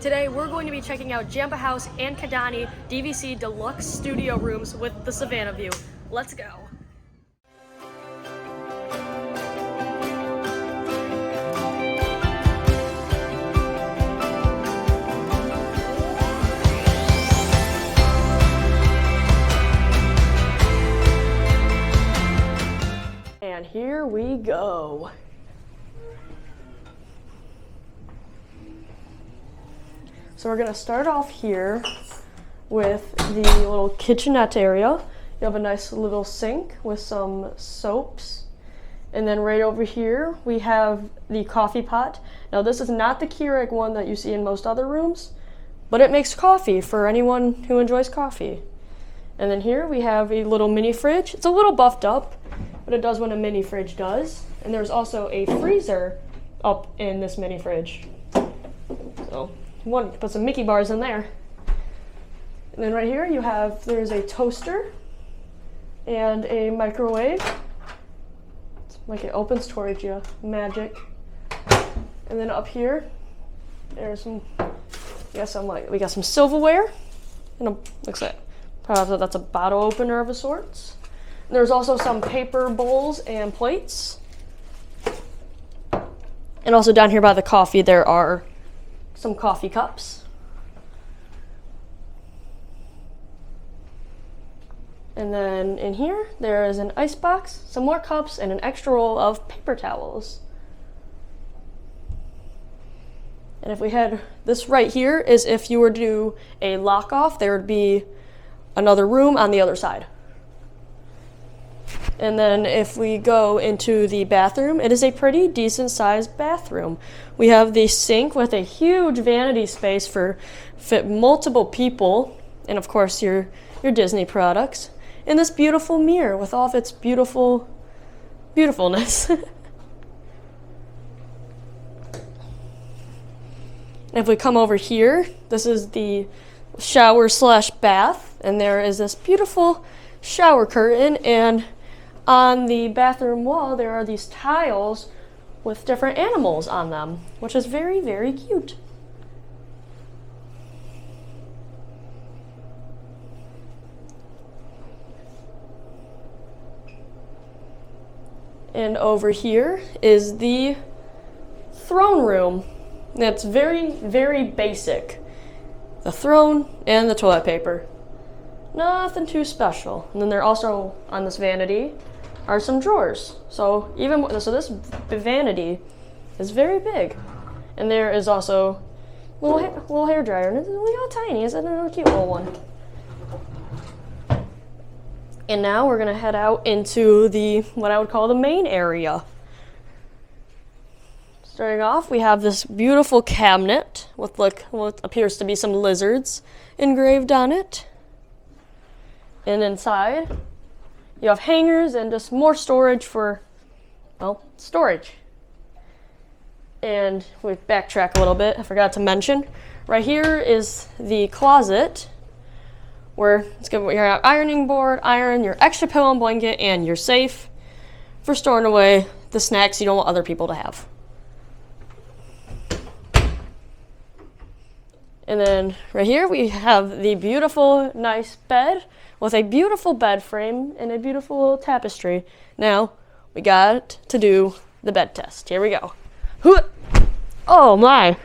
Today we're going to be checking out Jambo House and Kidani DVC Deluxe Studio rooms with the Savanna view. Let's go. And here we go. So we're gonna start off here with the little kitchenette area. You have a nice little sink with some soaps. And then right over here, we have the coffee pot. Now this is not the Keurig one that you see in most other rooms, but it makes coffee for anyone who enjoys coffee. And then here we have a little mini fridge. It's a little buffed up, but it does what a mini fridge does. And there's also a freezer up in this mini fridge. So one, put some Mickey bars in there. And then right here there's a toaster and a microwave. It's like it opens towards you, magic. And then up here, there's we got some silverware. And looks like probably that's a bottle opener of a sorts. And there's also some paper bowls and plates. And also down here by the coffee, there are some coffee cups. And then in here, there is an ice box, some more cups, and an extra roll of paper towels. And if we had this right here is if you were to do a lock off, there would be another room on the other side. And then if we go into the bathroom, it is a pretty decent sized bathroom. We have the sink with a huge vanity space for fit multiple people, and of course your Disney products, and this beautiful mirror with all of its beautifulness. And if we come over here, this is the shower / bath, and there is this beautiful shower curtain, and on the bathroom wall, there are these tiles with different animals on them, which is very, very cute. And over here is the throne room. That's very, very basic. The throne and the toilet paper. Nothing too special. And then there also, on this vanity, are some drawers. So this vanity is very big. And there is also a little hair dryer. And it's really all tiny. It's a cute little one. And now we're gonna head out into what I would call the main area. Starting off, we have this beautiful cabinet with what appears to be some lizards engraved on it. And inside, you have hangers and just more storage for, storage. And we backtrack a little bit, I forgot to mention. Right here is the closet where it's got your ironing board, your extra pillow and blanket, and your safe for storing away the snacks you don't want other people to have. And then right here we have the beautiful, nice bed with a beautiful bed frame and a beautiful little tapestry. Now, we got to do the bed test. Here we go. Oh my.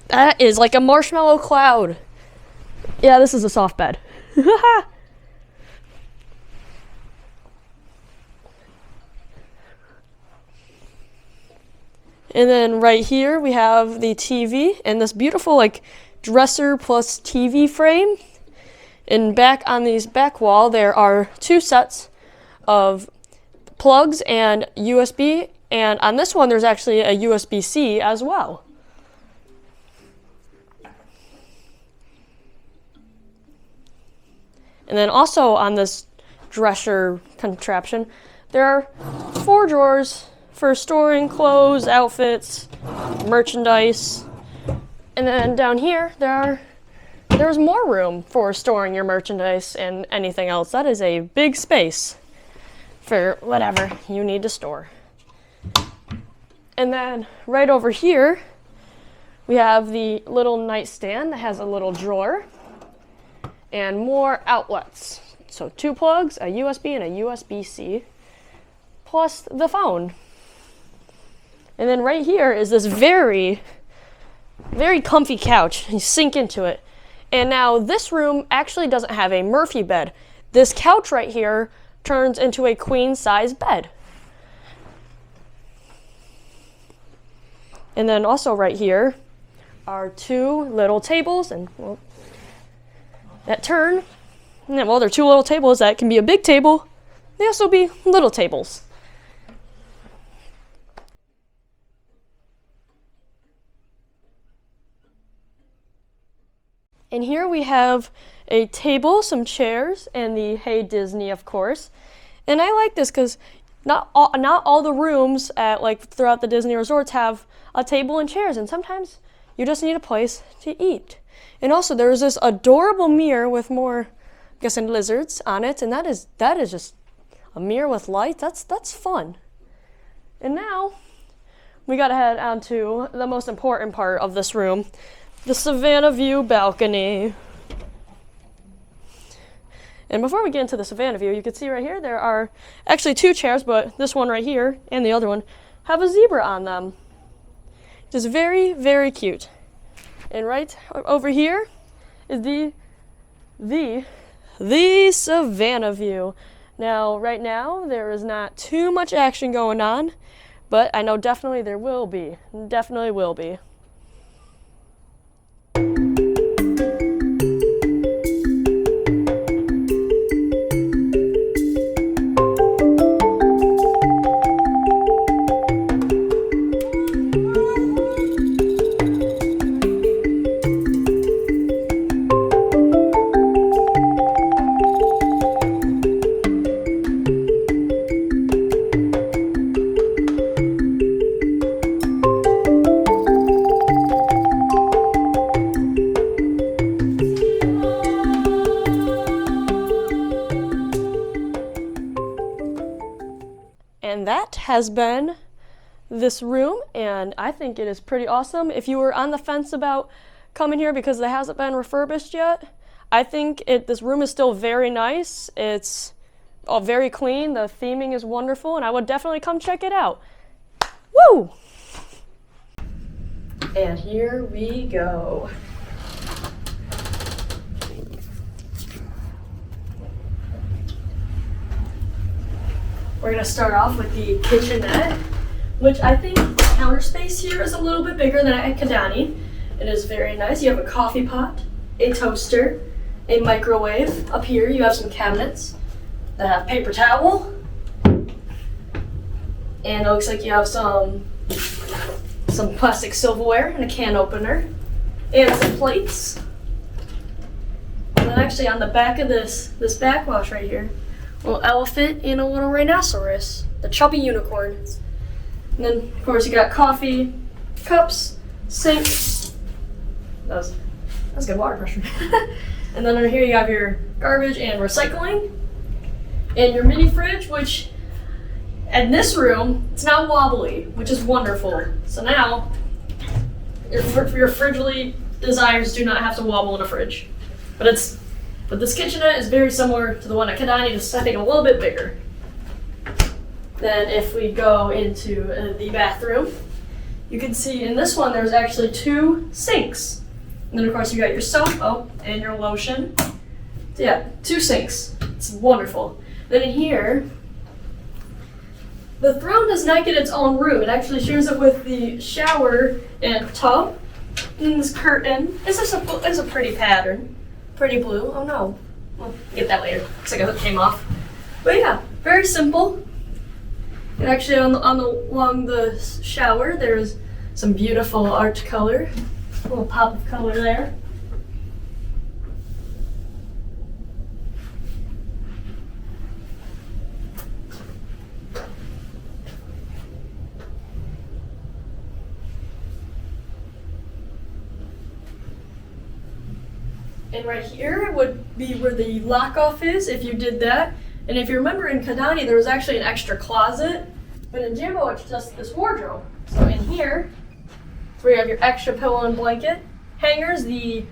That is like a marshmallow cloud. Yeah, this is a soft bed. And then right here we have the TV and this beautiful dresser plus TV frame. And back on these back wall, there are 2 sets of plugs and USB. And on this one, there's actually a USB-C as well. And then also on this dresser contraption, there are 4 drawers for storing clothes, outfits, merchandise. And then down here, there's more room for storing your merchandise and anything else. That is a big space for whatever you need to store. And then right over here, We have the little nightstand that has a little drawer and more outlets. So 2 plugs, a USB and a USB-C, plus the phone. And then right here is this very, very comfy couch. You sink into it. And now this room actually doesn't have a Murphy bed. This couch right here turns into a queen-size bed. And then also right here are 2 little tables and that turn. And then, they're 2 little tables that can be a big table. They also be little tables. And here we have a table, some chairs, and the Hey Disney, of course. And I like this because not all the rooms at throughout the Disney resorts have a table and chairs, and sometimes you just need a place to eat. And also there's this adorable mirror with more, I'm guessing, lizards on it, and that is just a mirror with lights. That's fun. And now we gotta head on to the most important part of this room, the Savanna view balcony. And before we get into the Savanna view, you can see right here there are actually 2 chairs, but this one right here and the other one have a zebra on them. Just very, very cute. And right over here is the Savanna view. Now, right now, there is not too much action going on, but I know definitely there will be. Definitely will be. And that has been this room, and I think it is pretty awesome. If you were on the fence about coming here because it hasn't been refurbished yet, I think this room is still very nice. It's very clean. The theming is wonderful, and I would definitely come check it out. Woo! And here we go. We're gonna start off with the kitchenette, which I think the counter space here is a little bit bigger than at Kidani. It is very nice. You have a coffee pot, a toaster, a microwave. Up here you have some cabinets that have paper towel. And it looks like you have some plastic silverware and a can opener. And some plates. And then actually on the back of this backwash right here, a little elephant and a little rhinoceros, the chubby unicorn. And then, of course, you got coffee, cups, sink. That was good water pressure. And then under here you have your garbage and recycling. And your mini fridge, which in this room, it's not wobbly, which is wonderful. So now, your fridgely desires do not have to wobble in a fridge. But this kitchenette is very similar to the one at Kidani, just I think a little bit bigger. Then if we go into the bathroom, you can see in this one there's actually 2 sinks. And then of course you got your soap, and your lotion. So yeah, 2 sinks. It's wonderful. Then in here, the throne does not get its own room. It actually shares it with the shower and tub. And this curtain is a pretty pattern. Pretty blue. Oh no. We'll get that later. Looks like a hook came off. But yeah, very simple. And actually along the shower there's some beautiful art color. A little pop of color there. And right here would be where the lock-off is, if you did that. And if you remember in Kidani, there was actually an extra closet. But in Jambo, it's just this wardrobe. So in here, where you have your extra pillow and blanket, hangers, the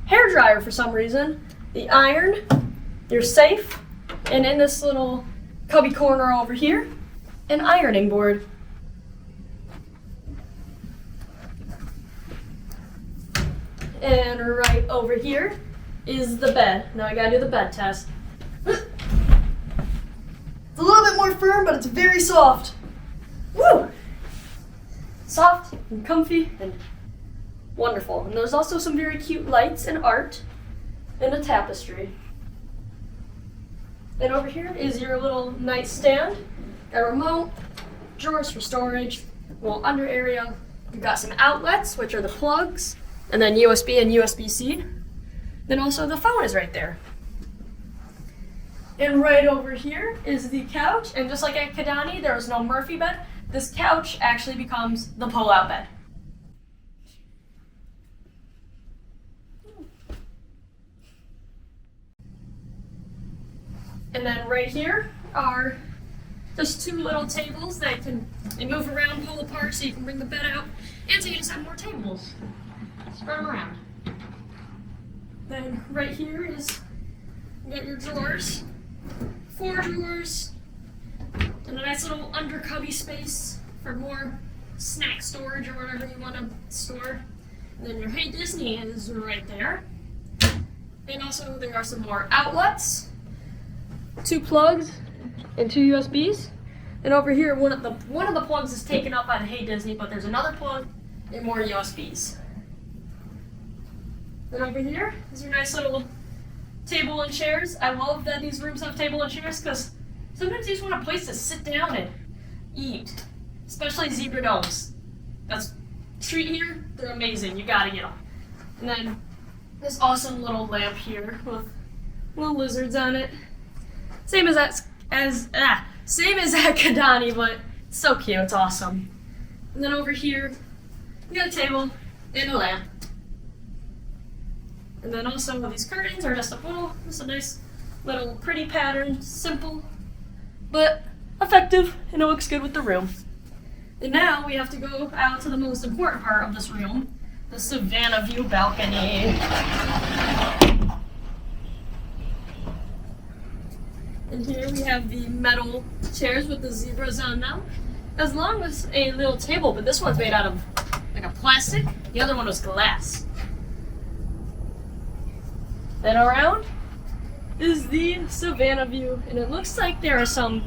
hair dryer for some reason, the iron, your safe, and in this little cubby corner over here, an ironing board. And right over here is the bed. Now I gotta do the bed test. It's a little bit more firm, but it's very soft. Woo! Soft and comfy and wonderful. And there's also some very cute lights and art and a tapestry. And over here is your little nightstand, a remote, drawers for storage, a little under area. You've got some outlets, which are the plugs, and then USB and USB-C. Then also the phone is right there. And right over here is the couch, and just like at Kidani, there was no Murphy bed. This couch actually becomes the pull-out bed. And then right here are just two little tables that they move around, pull apart, so you can bring the bed out, and so you just have more tables. Spread them around. Then right here is, you got your drawers, 4 drawers, and a nice little under cubby space for more snack storage or whatever you want to store. And then your Hey Disney is right there. And also there are some more outlets, 2 plugs and 2 USBs. And over here, one of the plugs is taken up by the Hey Disney, but there's another plug and more USBs. Then over here is your nice little table and chairs. I love that these rooms have table and chairs because sometimes you just want a place to sit down and eat, especially zebra domes. That's street here, they're amazing. You gotta get them. And then this awesome little lamp here with little lizards on it. Same as at Kidani, but it's so cute. It's awesome. And then over here, we got a table and a lamp. And then also these curtains are just a nice little pretty pattern, simple, but effective, and it looks good with the room. And now we have to go out to the most important part of this room, the Savanna view balcony. And here we have the metal chairs with the zebras on them, as long as a little table, but this one's made out of like a plastic, the other one was glass. Then around is the Savanna view, and it looks like there are some,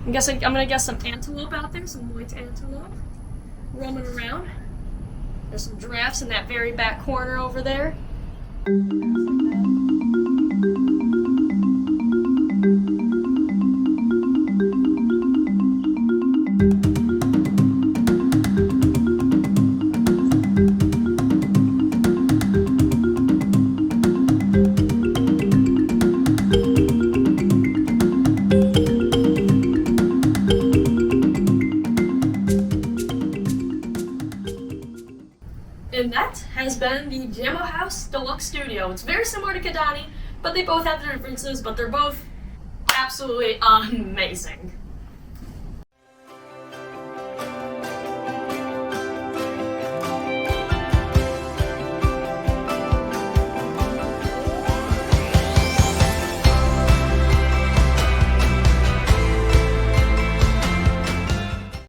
I'm gonna guess some antelope out there, some white antelope roaming around. There's some giraffes in that very back corner over there. And that has been the Jambo House Deluxe Studio. It's very similar to Kidani, but they both have their differences, but they're both absolutely amazing.